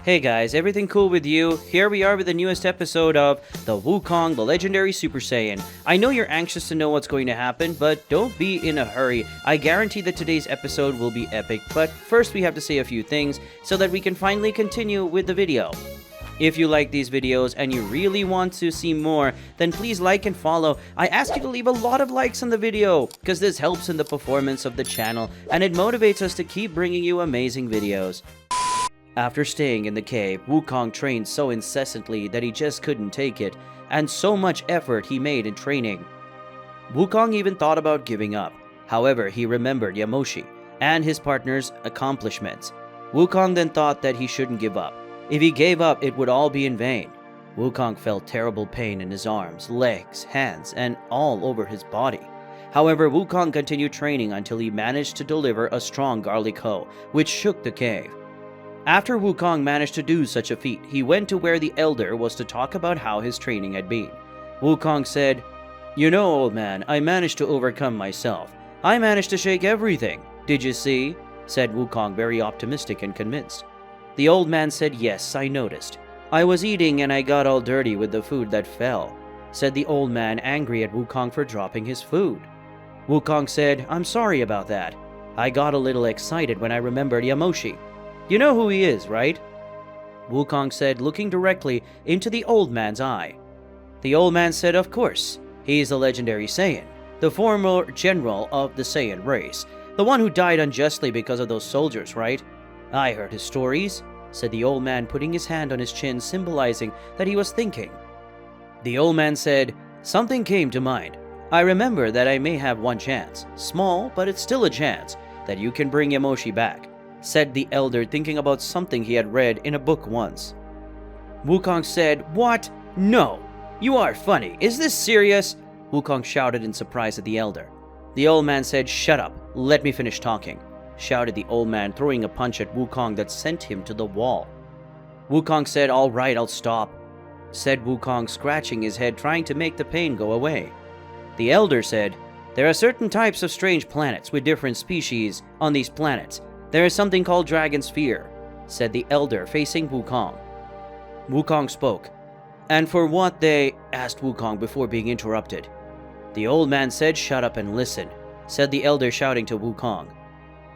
Hey guys, everything cool with you? Here we are with the newest episode of the Wukong, the legendary Super Saiyan. I know you're anxious to know what's going to happen, but don't be in a hurry. I guarantee that today's episode will be epic, but first we have to say a few things so that we can finally continue with the video. If you like these videos and you really want to see more, then please like and follow. I ask you to leave a lot of likes on the video, because this helps in the performance of the channel and it motivates us to keep bringing you amazing videos. After staying in the cave, Wukong trained so incessantly that he just couldn't take it, and so much effort he made in training. Wukong even thought about giving up. However, he remembered Yamoshi and his partner's accomplishments. Wukong then thought that he shouldn't give up. If he gave up, it would all be in vain. Wukong felt terrible pain in his arms, legs, hands, and all over his body. However, Wukong continued training until he managed to deliver a strong garlic hoe, which shook the cave. After Wukong managed to do such a feat, he went to where the elder was to talk about how his training had been. Wukong said, "You know, old man, I managed to overcome myself. I managed to shake everything. Did you see?" said Wukong, very optimistic and convinced. The old man said, "Yes, I noticed. I was eating and I got all dirty with the food that fell," said the old man, angry at Wukong for dropping his food. Wukong said, "I'm sorry about that. I got a little excited when I remembered Yamoshi. You know who he is, right?" Wukong said, looking directly into the old man's eye. The old man said, "Of course. He's a legendary Saiyan, the former general of the Saiyan race, the one who died unjustly because of those soldiers, right? I heard his stories," said the old man, putting his hand on his chin, symbolizing that he was thinking. The old man said, "Something came to mind. I remember that I may have one chance, small, but it's still a chance, that you can bring Yamoshi back," said the elder, thinking about something he had read in a book once. Wukong said, "What? No! You are funny. Is this serious?" Wukong shouted in surprise at the elder. The old man said, "Shut up. Let me finish talking," shouted the old man, throwing a punch at Wukong that sent him to the wall. Wukong said, "All right, I'll stop," said Wukong, scratching his head, trying to make the pain go away. The elder said, "There are certain types of strange planets with different species on these planets. There is something called Dragon Sphere," said the elder, facing Wukong. Wukong spoke. "And for what they?" asked Wukong before being interrupted. The old man said, "Shut up and listen," said the elder, shouting to Wukong.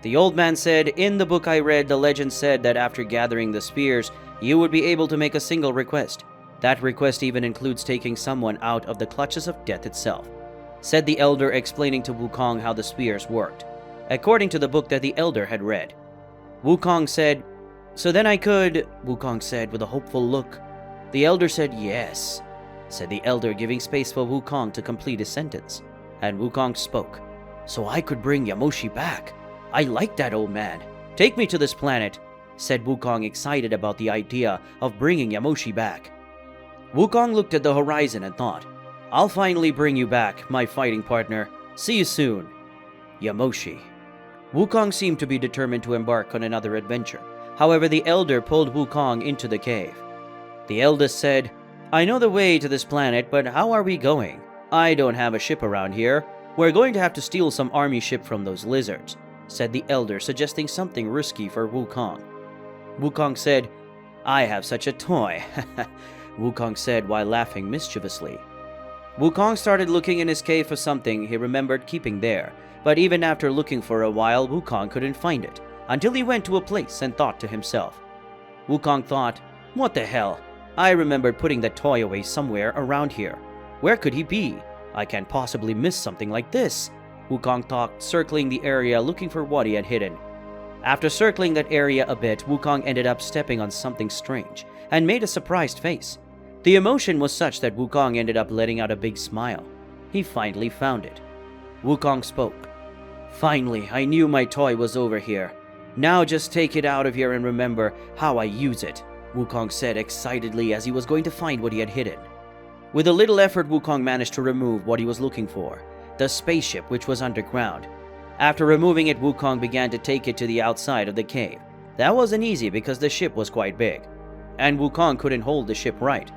The old man said, "In the book I read, the legend said that after gathering the spheres, you would be able to make a single request. That request even includes taking someone out of the clutches of death itself," said the elder, explaining to Wukong how the spheres worked, according to the book that the elder had read. Wukong said, "So then I could," Wukong said with a hopeful look. The elder said, "Yes," said the elder, giving space for Wukong to complete his sentence. And Wukong spoke, "So I could bring Yamoshi back. I like that, old man. Take me to this planet," said Wukong, excited about the idea of bringing Yamoshi back. Wukong looked at the horizon and thought, "I'll finally bring you back, my fighting partner. See you soon. Yamoshi." Wukong seemed to be determined to embark on another adventure. However, the elder pulled Wukong into the cave. The eldest said, "I know the way to this planet, but how are we going? I don't have a ship around here. We're going to have to steal some army ship from those lizards," said the elder, suggesting something risky for Wukong. Wukong said, "I have such a toy," Wukong said while laughing mischievously. Wukong started looking in his cave for something he remembered keeping there, but even after looking for a while, Wukong couldn't find it, until he went to a place and thought to himself. Wukong thought, "What the hell? I remembered putting that toy away somewhere around here. Where could he be? I can't possibly miss something like this," Wukong thought, circling the area looking for what he had hidden. After circling that area a bit, Wukong ended up stepping on something strange and made a surprised face. The emotion was such that Wukong ended up letting out a big smile. He finally found it. Wukong spoke. "Finally, I knew my toy was over here. Now just take it out of here and remember how I use it," Wukong said excitedly as he was going to find what he had hidden. With a little effort, Wukong managed to remove what he was looking for, the spaceship which was underground. After removing it, Wukong began to take it to the outside of the cave. That wasn't easy because the ship was quite big, and Wukong couldn't hold the ship right.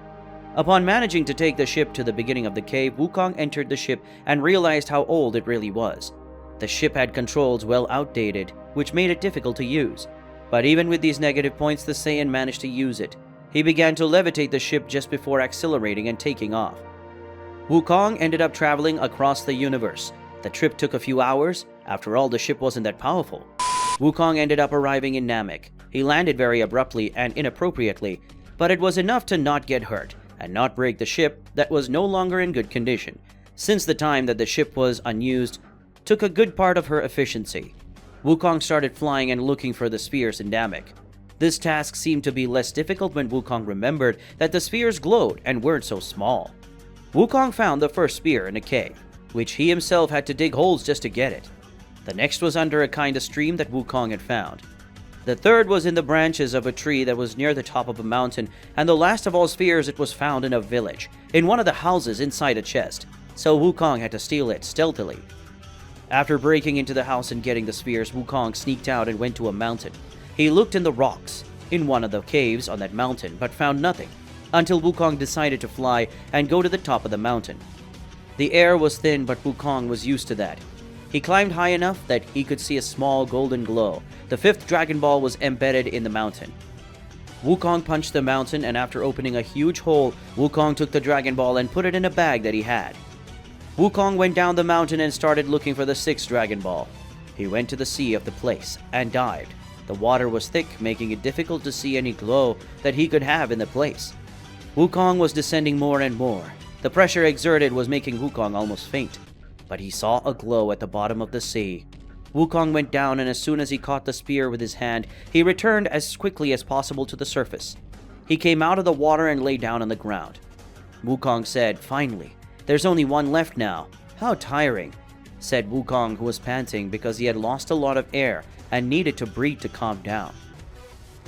Upon managing to take the ship to the beginning of the cave, Wukong entered the ship and realized how old it really was. The ship had controls well outdated, which made it difficult to use. But even with these negative points, the Saiyan managed to use it. He began to levitate the ship just before accelerating and taking off. Wukong ended up traveling across the universe. The trip took a few hours. After all, the ship wasn't that powerful. Wukong ended up arriving in Namek. He landed very abruptly and inappropriately, but it was enough to not get hurt and not break the ship that was no longer in good condition, since the time that the ship was unused took a good part of her efficiency. Wukong started flying and looking for the spheres in Namek. This task seemed to be less difficult when Wukong remembered that the spheres glowed and weren't so small. Wukong found the first spear in a cave, which he himself had to dig holes just to get it. The next was under a kind of stream that Wukong had found. The third was in the branches of a tree that was near the top of a mountain, and the last of all spheres, it was found in a village, in one of the houses inside a chest, so Wukong had to steal it stealthily. After breaking into the house and getting the spheres, Wukong sneaked out and went to a mountain. He looked in the rocks, in one of the caves on that mountain, but found nothing, until Wukong decided to fly and go to the top of the mountain. The air was thin, but Wukong was used to that. He climbed high enough that he could see a small golden glow. The fifth Dragon Ball was embedded in the mountain. Wukong punched the mountain, and after opening a huge hole, Wukong took the Dragon Ball and put it in a bag that he had. Wukong went down the mountain and started looking for the sixth Dragon Ball. He went to the sea of the place and dived. The water was thick, making it difficult to see any glow that he could have in the place. Wukong was descending more and more. The pressure exerted was making Wukong almost faint, but he saw a glow at the bottom of the sea. Wukong went down, and as soon as he caught the spear with his hand, he returned as quickly as possible to the surface. He came out of the water and lay down on the ground. Wukong said, "Finally, there's only one left now. How tiring," said Wukong, who was panting because he had lost a lot of air and needed to breathe to calm down.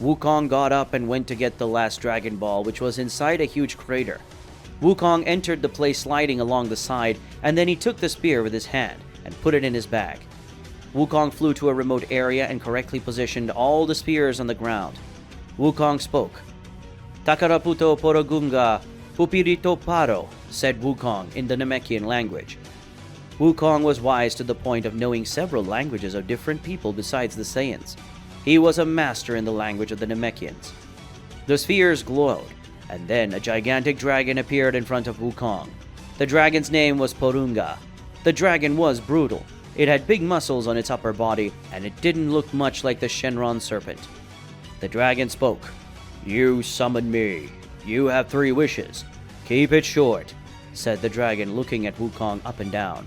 Wukong got up and went to get the last Dragon Ball, which was inside a huge crater. Wukong entered the place sliding along the side, and then he took the spear with his hand and put it in his bag. Wukong flew to a remote area and correctly positioned all the spears on the ground. Wukong spoke. "Takaraputo Porunga, Pupirito Paro," said Wukong in the Namekian language. Wukong was wise to the point of knowing several languages of different people besides the Saiyans. He was a master in the language of the Namekians. The spheres glowed, and then a gigantic dragon appeared in front of Wukong. The dragon's name was Porunga. The dragon was brutal. It had big muscles on its upper body, and it didn't look much like the Shenron serpent. The dragon spoke. "You summoned me. You have 3 wishes. Keep it short," said the dragon, looking at Wukong up and down.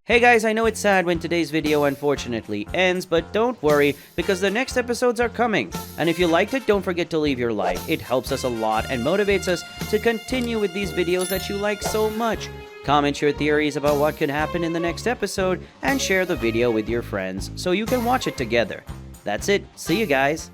Hey guys, I know it's sad when today's video unfortunately ends, but don't worry, because the next episodes are coming. And if you liked it, don't forget to leave your like. It helps us a lot and motivates us to continue with these videos that you like so much. Comment your theories about what could happen in the next episode, and share the video with your friends so you can watch it together. That's it. See you guys.